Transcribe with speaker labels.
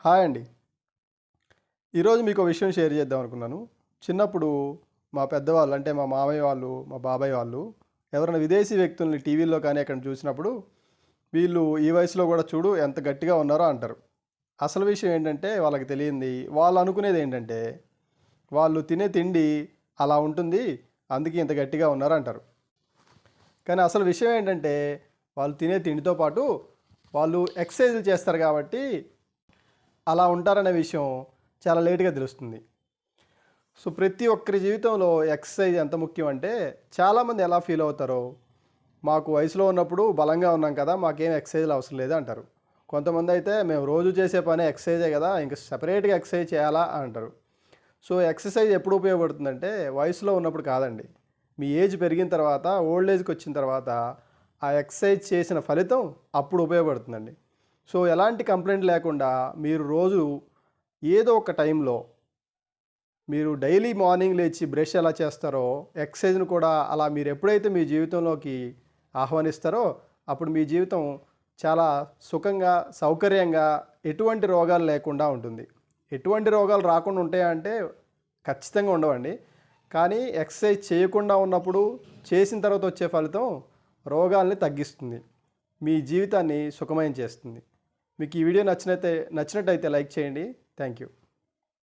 Speaker 1: Hi అండి. ఈరోజు మీకో విషయం షేర్ చేద్దాం అనుకున్నాను. చిన్నప్పుడు మా పెద్దవాళ్ళు అంటే మా మామయ్య వాళ్ళు, మా బాబాయ్ వాళ్ళు ఎవరైనా విదేశీ వ్యక్తుల్ని టీవీల్లో కానీ ఎక్కడ చూసినప్పుడు, వీళ్ళు ఈ వయసులో కూడా చూడు ఎంత గట్టిగా ఉన్నారో అంటారు. అసలు విషయం ఏంటంటే వాళ్ళకి తెలియంది, వాళ్ళు అనుకునేది ఏంటంటే, వాళ్ళు తినే తిండి అలా ఉంటుంది, అందుకే ఇంత గట్టిగా ఉన్నారు అంటారు. కానీ అసలు విషయం ఏంటంటే, వాళ్ళు తినే తిండితో పాటు వాళ్ళు ఎక్సర్సైజులు చేస్తారు కాబట్టి అలా ఉంటారనే విషయం చాలా లేట్‌గా తెలుస్తుంది. సో, ప్రతి ఒక్కరి జీవితంలో ఎక్సర్సైజ్ ఎంత ముఖ్యం అంటే, చాలామంది ఎలా ఫీల్ అవుతారో, మాకు వయసులో ఉన్నప్పుడు బలంగా ఉన్నాం కదా! మాకేం ఎక్సర్సైజ్‌లు అవసరం లేదు అంటారు. కొంతమందయితే మేము రోజు చేసే పనే ఎక్సర్సైజే కదా! ఇంక సెపరేట్‌గా ఎక్సర్సైజ్ చేయాలా అంటారు. సో, ఎక్సర్సైజ్ ఎప్పుడు ఉపయోగపడుతుందంటే, వయసులో ఉన్నప్పుడు కాదండి. మీ ఏజ్ పెరిగిన తర్వాత, ఓల్డ్ ఏజ్‌కొచ్చిన తర్వాత, ఆ ఎక్సర్సైజ్ చేసిన ఫలితం అప్పుడు ఉపయోగపడుతుందండి. సో, ఎలాంటి కంప్లెయింట్ లేకుండా మీరు రోజు ఏదో ఒక టైంలో మీరు డైలీ మార్నింగ్ లేచి బ్రష్ ఎలా చేస్తారో, ఎక్సర్సైజ్‌ని కూడా అలా మీరు ఎప్పుడైతే మీ జీవితంలోకి ఆహ్వానిస్తారో, అప్పుడు మీ జీవితం చాలా సుఖంగా, సౌకర్యంగా, ఎటువంటి రోగాలు లేకుండా ఉంటుంది. ఎటువంటి రోగాలు రాకుండా ఉంటాయా అంటే ఖచ్చితంగా ఉండవండి. కానీ ఎక్సర్సైజ్ చేయకుండా ఉన్నప్పుడు, చేసిన తర్వాత వచ్చే ఫలితం రోగాల్ని తగ్గిస్తుంది. మీ జీవితాన్ని సుఖమయం చేస్తుంది. మీకు ఈ వీడియో నచ్చినట్టయితే లైక్ చేయండి. Thank you.